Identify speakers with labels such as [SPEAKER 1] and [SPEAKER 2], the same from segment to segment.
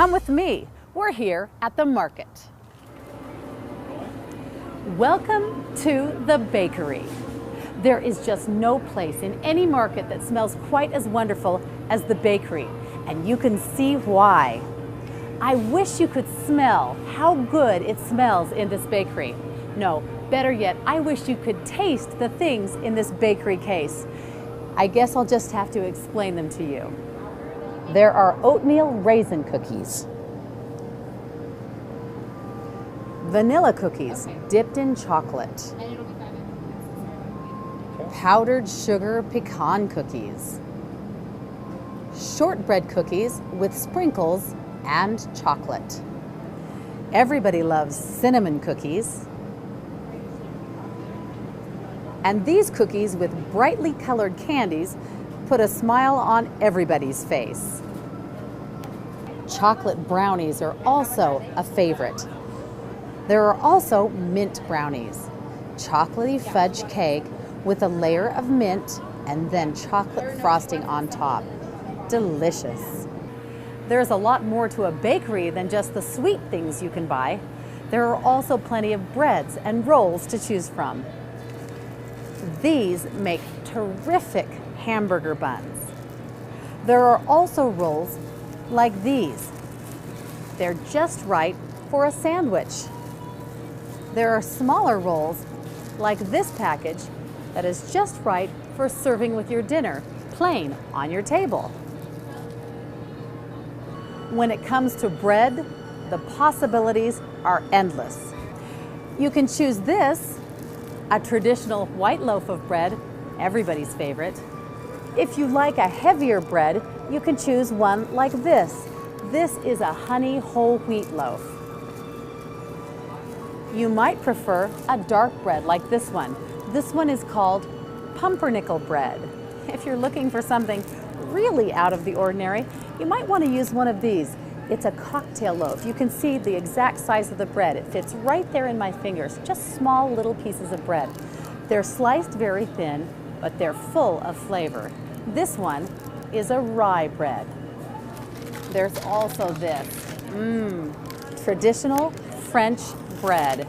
[SPEAKER 1] Come with me. We're here at the market. Welcome to the bakery. There is just no place in any market that smells quite as wonderful as the bakery, and you can see why. I wish you could smell how good it smells in this bakery. No, better yet, I wish you could taste the things in this bakery case. I guess I'll just have to explain them to you. There are oatmeal raisin cookies, vanilla cookies dipped in chocolate, powdered sugar pecan cookies, shortbread cookies with sprinkles and chocolate. Everybody loves cinnamon cookies. And these cookies with brightly colored candies put a smile on everybody's face. Chocolate brownies are also a favorite. There are also mint brownies, chocolatey fudge cake with a layer of mint and then chocolate frosting on top. Delicious. There's a lot more to a bakery than just the sweet things you can buy. There are also plenty of breads and rolls to choose from. These make terrific hamburger buns. There are also rolls like these. They're just right for a sandwich. There are smaller rolls like this package that is just right for serving with your dinner, plain on your table. When it comes to bread, the possibilities are endless. You can choose this, a traditional white loaf of bread, everybody's favorite. If you like a heavier bread, you can choose one like this. This is a honey whole wheat loaf. You might prefer a dark bread like this one. This one is called pumpernickel bread. If you're looking for something really out of the ordinary, you might want to use one of these. It's a cocktail loaf. You can see the exact size of the bread. It fits right there in my fingers, just small little pieces of bread. They're sliced very thin, but they're full of flavor. This one is a rye bread. There's also this, traditional French bread.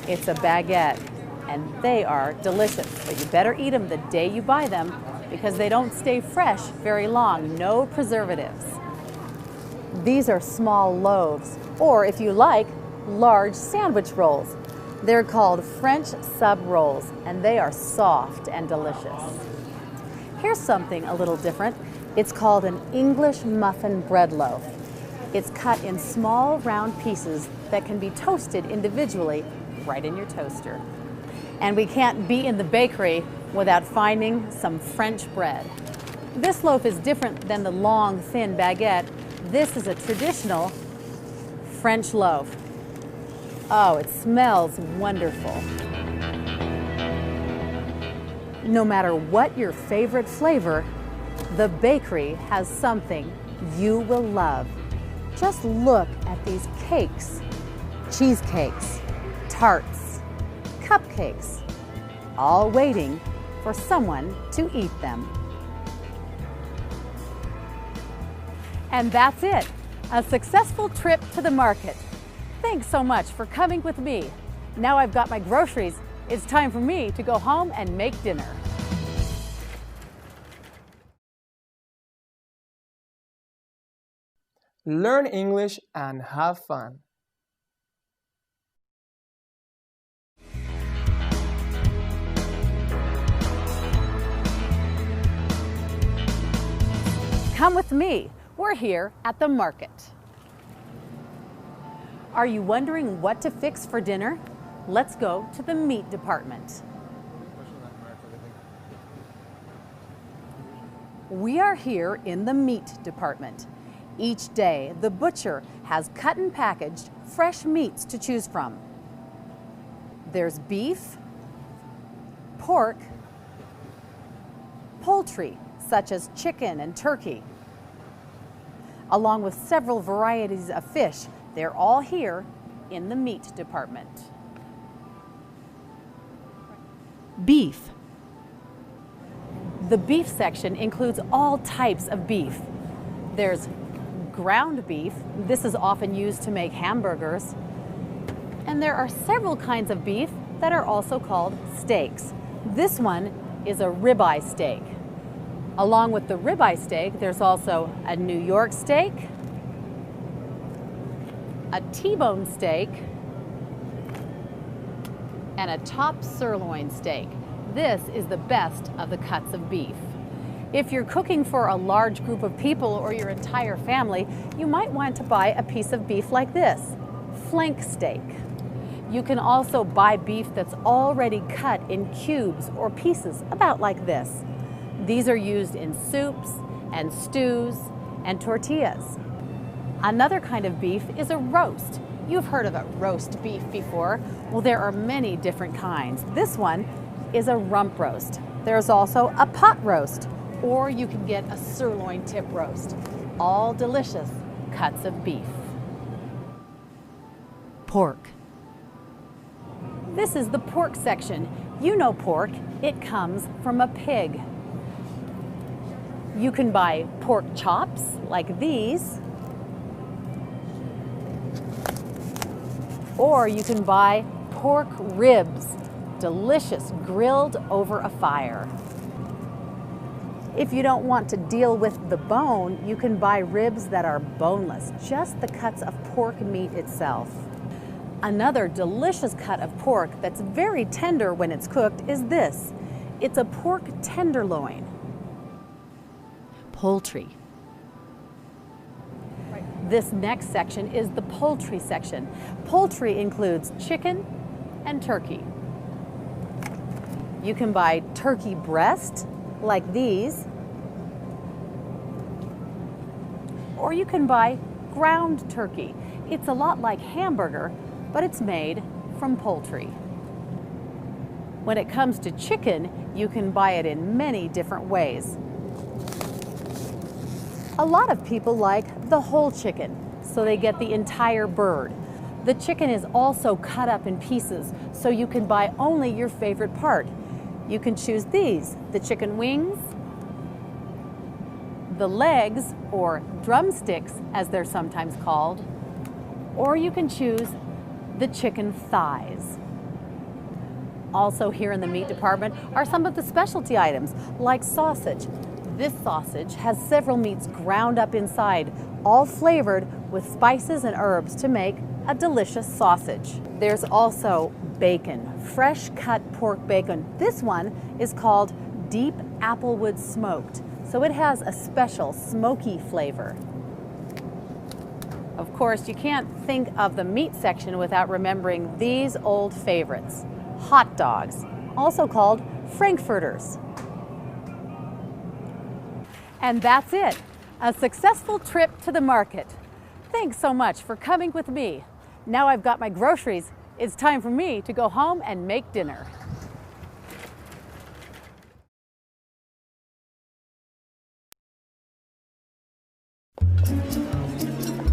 [SPEAKER 1] It's a baguette, and they are delicious, but you better eat them the day you buy them because they don't stay fresh very long. No preservatives. These are small loaves, or if you like, large sandwich rolls. They're called French sub rolls, and they are soft and delicious. Here's something a little different. It's called an English muffin bread loaf. It's cut in small round pieces that can be toasted individually right in your toaster. And we can't be in the bakery without finding some French bread. This loaf is different than the long, thin baguette. This is a traditional French loaf. Oh, it smells wonderful. No matter what your favorite flavor, the bakery has something you will love. Just look at these cakes, cheesecakes, tarts, cupcakes, all waiting for someone to eat them. And that's it, a successful trip to the market. Thanks so much for coming with me. Now I've got my groceries, it's time for me to go home and make dinner.
[SPEAKER 2] Learn English and have fun.
[SPEAKER 1] Come with me. We're here at the market. Are you wondering what to fix for dinner? Let's go to the meat department. We are here in the meat department. Each day, the butcher has cut and packaged fresh meats to choose from. There's beef, pork, poultry, such as chicken and turkey, along with several varieties of fish. They're all here in the meat department. Beef. The beef section includes all types of beef. There's ground beef. This is often used to make hamburgers. And there are several kinds of beef that are also called steaks. This one is a ribeye steak. Along with the ribeye steak, there's also a New York steak, a T-bone steak, and a top sirloin steak. This is the best of the cuts of beef. If you're cooking for a large group of people or your entire family, you might want to buy a piece of beef like this, flank steak. You can also buy beef that's already cut in cubes or pieces, about like this. These are used in soups and stews and tortillas. Another kind of beef is a roast. You've heard of a roast beef before. Well, there are many different kinds. This one is a rump roast. There's also a pot roast, or you can get a sirloin tip roast. All delicious cuts of beef. Pork. This is the pork section. You know pork, it comes from a pig. You can buy pork chops like these, or you can buy pork ribs, delicious, grilled over a fire. If you don't want to deal with the bone, you can buy ribs that are boneless, just the cuts of pork meat itself. Another delicious cut of pork that's very tender when it's cooked is this. It's a pork tenderloin. Poultry. This next section is the poultry section. Poultry includes chicken and turkey. You can buy turkey breast like these, or you can buy ground turkey. It's a lot like hamburger, but it's made from poultry. When it comes to chicken, you can buy it in many different ways. A lot of people like the whole chicken, so they get the entire bird. The chicken is also cut up in pieces, so you can buy only your favorite part. You can choose these, the chicken wings, the legs, or drumsticks as they're sometimes called, or you can choose the chicken thighs. Also here in the meat department are some of the specialty items like sausage. This sausage has several meats ground up inside, all flavored with spices and herbs to make a delicious sausage. There's also bacon, fresh cut pork bacon. This one is called Deep Applewood Smoked, so it has a special smoky flavor. Of course, you can't think of the meat section without remembering these old favorites, hot dogs, also called Frankfurters. And that's it, a successful trip to the market. Thanks so much for coming with me. Now I've got my groceries, it's time for me to go home and make dinner.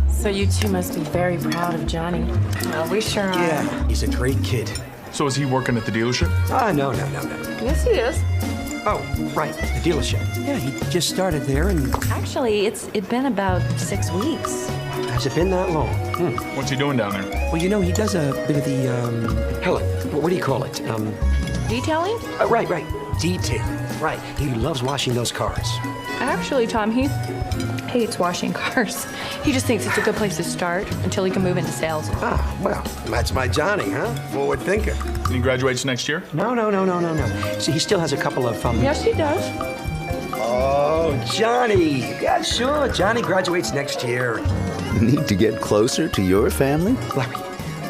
[SPEAKER 3] So you two must be very proud of Johnny. Well, we sure are.
[SPEAKER 4] Yeah, he's a great kid.
[SPEAKER 5] So is he working at the dealership?
[SPEAKER 4] No.
[SPEAKER 3] Yes, he is.
[SPEAKER 4] Oh, right, the dealership. Yeah, he just started there, and
[SPEAKER 3] Actually, it's been about 6 weeks.
[SPEAKER 4] has it been that long?
[SPEAKER 5] What's he doing down there?
[SPEAKER 4] Well, you know, he does a bit of the, Helen, what do you call it?
[SPEAKER 3] Detailing?
[SPEAKER 4] Right, detailing. Right, he loves washing those cars.
[SPEAKER 3] Actually, Tom, he hates washing cars. He just thinks it's a good place to start until he can move into sales.
[SPEAKER 4] Ah, well, that's my Johnny, huh? Forward thinker.
[SPEAKER 5] And he graduates next year?
[SPEAKER 4] No. See, he still has a couple of,
[SPEAKER 3] Yes, he does.
[SPEAKER 4] Oh, Johnny. Yeah, sure, Johnny graduates next year.
[SPEAKER 6] Need to get closer to your family?
[SPEAKER 4] Larry,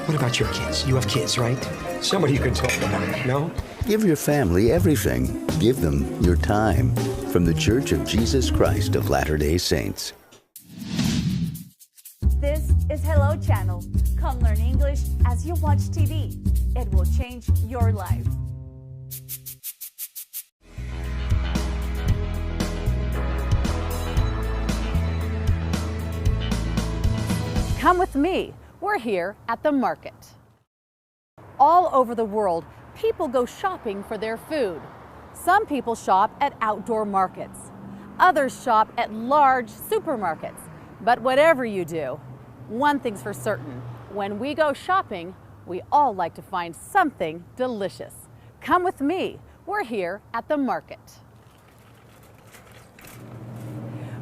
[SPEAKER 4] what about your kids? You have kids, right? Somebody you can talk about, no?
[SPEAKER 6] Give your family everything. Give them your time. From the Church of Jesus Christ of Latter-day Saints.
[SPEAKER 7] This is Hello Channel. Come learn English as you watch TV. It will change your life.
[SPEAKER 1] Come with me. We're here at the market. All over the world, people go shopping for their food. Some people shop at outdoor markets. Others shop at large supermarkets. But whatever you do, one thing's for certain. When we go shopping, we all like to find something delicious. Come with me. We're here at the market.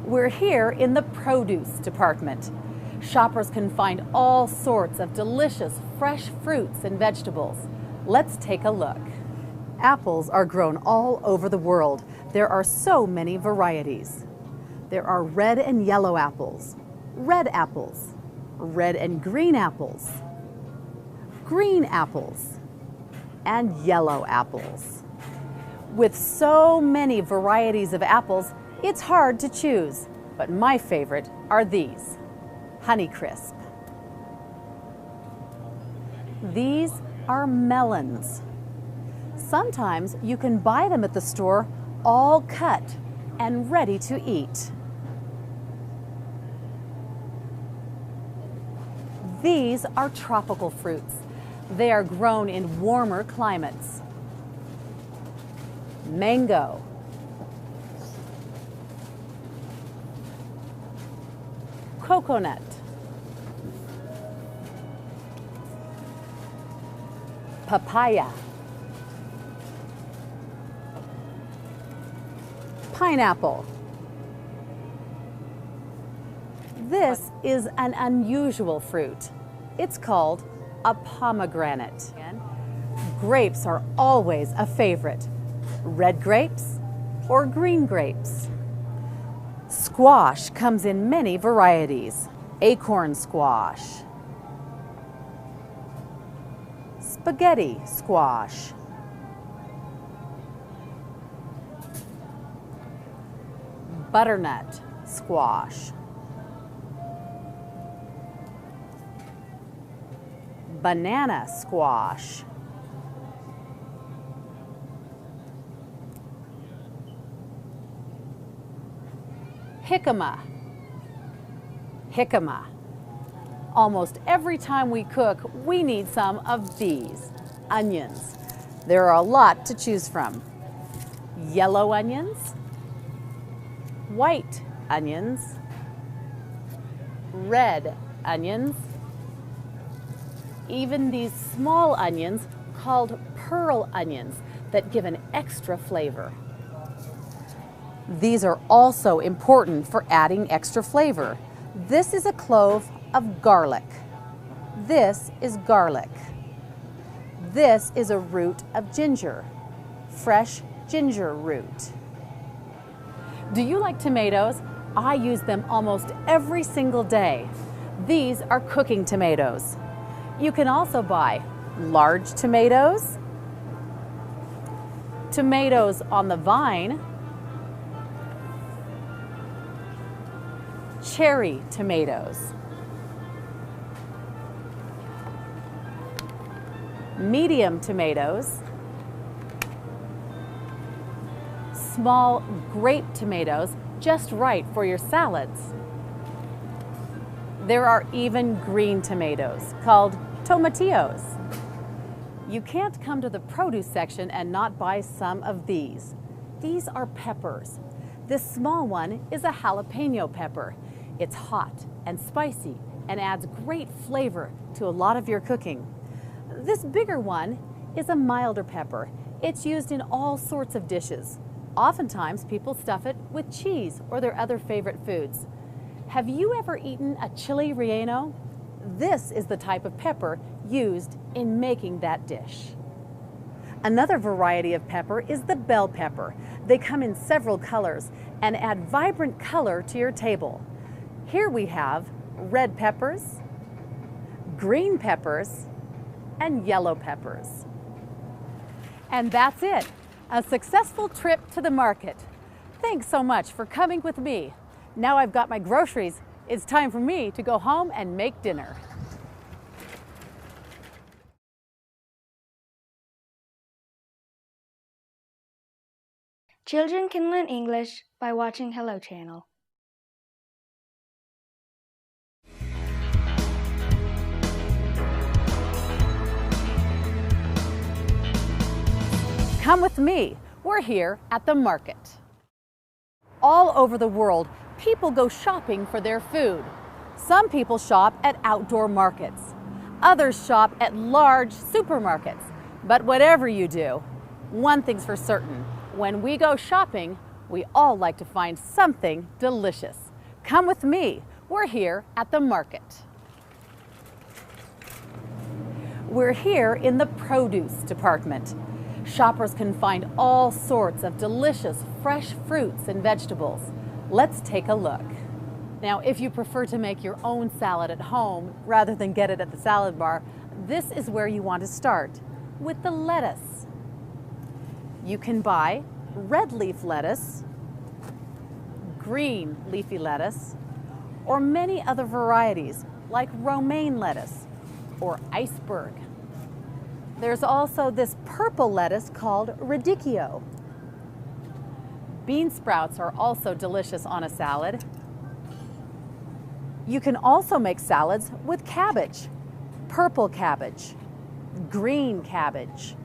[SPEAKER 1] We're here in the produce department. Shoppers can find all sorts of delicious fresh fruits and vegetables. Let's take a look. Apples are grown all over the world. There are so many varieties. There are red and yellow apples, red apples, red and green apples, and yellow apples. With so many varieties of apples, it's hard to choose, but my favorite are these, Honeycrisp. These are melons. Sometimes you can buy them at the store all cut and ready to eat. These are tropical fruits. They are grown in warmer climates. Mango, coconut, papaya, pineapple. This is an unusual fruit. It's called a pomegranate. Grapes are always a favorite. Red grapes or green grapes. Squash comes in many varieties. Acorn squash, spaghetti squash, butternut squash, banana squash, jicama. Almost every time we cook, we need some of these, onions. There are a lot to choose from. Yellow onions, white onions, red onions, even these small onions called pearl onions that give an extra flavor. These are also important for adding extra flavor. This is a clove of garlic. This is garlic. This is a root of ginger, fresh ginger root. Do you like tomatoes? I use them almost every single day. These are cooking tomatoes. You can also buy large tomatoes, tomatoes on the vine, cherry tomatoes, medium tomatoes, small grape tomatoes, just right for your salads. There are even green tomatoes called tomatillos. You can't come to the produce section and not buy some of these. These are peppers. This small one is a jalapeno pepper. It's hot and spicy and adds great flavor to a lot of your cooking. This bigger one is a milder pepper. It's used in all sorts of dishes. Oftentimes people stuff it with cheese or their other favorite foods. Have you ever eaten a chili relleno? This is the type of pepper used in making that dish. Another variety of pepper is the bell pepper. They come in several colors and add vibrant color to your table. Here we have red peppers, green peppers, and yellow peppers. And that's it, a successful trip to the market. Thanks so much for coming with me. Now I've got my groceries, it's time for me to go home and make dinner.
[SPEAKER 8] Children can learn English by watching Hello Channel.
[SPEAKER 1] Come with me. We're here at the market. All over the world, People go shopping for their food. Some people shop at outdoor markets. Others shop at large supermarkets. But whatever you do, one thing's for certain. When we go shopping, we all like to find something delicious. Come with me. We're here at the market. We're here in the produce department. Shoppers can find all sorts of delicious fresh fruits and vegetables. Let's take a look. Now, if you prefer to make your own salad at home rather than get it at the salad bar, this is where you want to start, with the lettuce. You can buy red leaf lettuce, green leafy lettuce, or many other varieties like romaine lettuce or iceberg. There's also this purple lettuce called radicchio. Bean sprouts are also delicious on a salad. You can also make salads with cabbage, purple cabbage, green cabbage,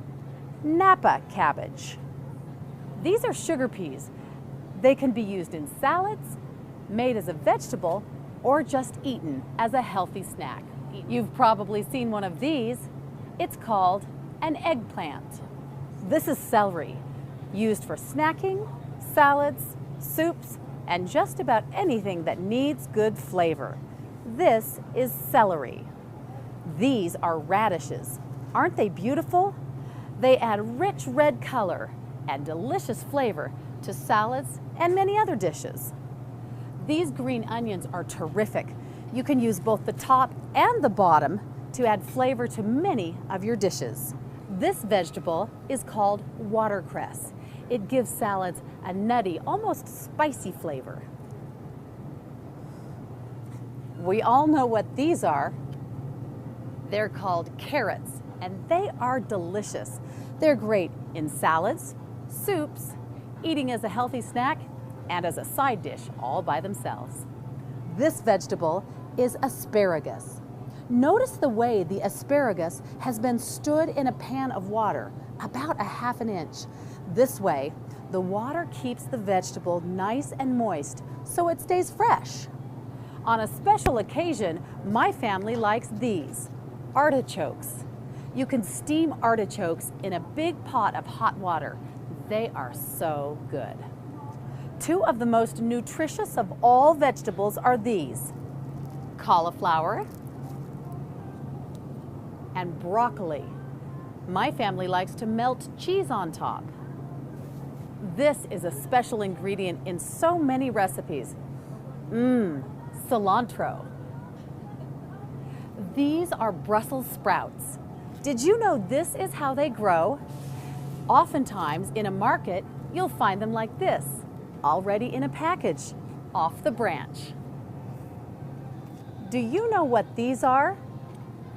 [SPEAKER 1] Napa cabbage. These are sugar peas. They can be used in salads, made as a vegetable, or just eaten as a healthy snack. You've probably seen one of these. It's called an eggplant. This is celery, used for snacking, salads, soups, and just about anything that needs good flavor. This is celery. These are radishes. Aren't they beautiful? They add rich red color and delicious flavor to salads and many other dishes. These green onions are terrific. You can use both the top and the bottom to add flavor to many of your dishes. This vegetable is called watercress. It gives salads a nutty, almost spicy flavor. We all know what these are. They're called carrots, and they are delicious. They're great in salads, soups, eating as a healthy snack, and as a side dish all by themselves. This vegetable is asparagus. Notice the way the asparagus has been stood in a pan of water, about 1/2 inch. This way, the water keeps the vegetable nice and moist so it stays fresh. On a special occasion, my family likes these, artichokes. You can steam artichokes in a big pot of hot water. They are so good. Two of the most nutritious of all vegetables are these, cauliflower and broccoli. My family likes to melt cheese on top. This is a special ingredient in so many recipes. Cilantro. These are Brussels sprouts. Did you know this is how they grow? Oftentimes in a market, you'll find them like this, already in a package, off the branch. Do you know what these are?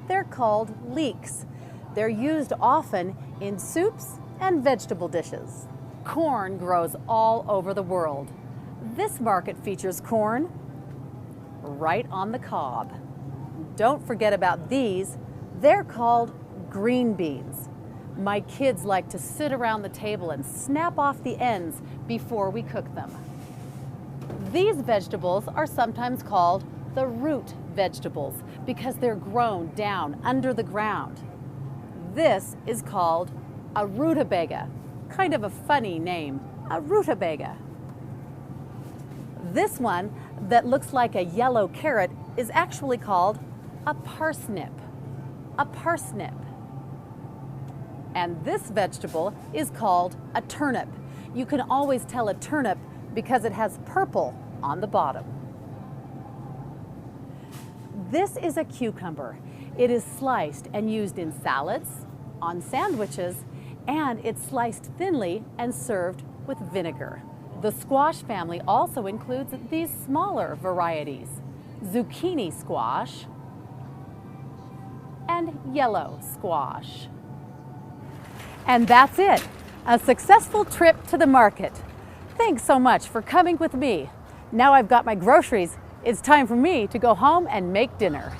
[SPEAKER 1] They're called leeks. They're used often in soups and vegetable dishes. Corn grows all over the world. This market features corn right on the cob. Don't forget about these. They're called green beans. My kids like to sit around the table and snap off the ends before we cook them. These vegetables are sometimes called the root vegetables because they're grown down under the ground. This is called a rutabaga, kind of a funny name, a rutabaga. This one that looks like a yellow carrot is actually called a parsnip, a parsnip. And this vegetable is called a turnip. You can always tell a turnip because it has purple on the bottom. This is a cucumber. It is sliced and used in salads, on sandwiches, and it's sliced thinly and served with vinegar. The squash family also includes these smaller varieties, zucchini squash and yellow squash. And that's it, a successful trip to the market. Thanks so much for coming with me. Now I've got my groceries, it's time for me to go home and make dinner.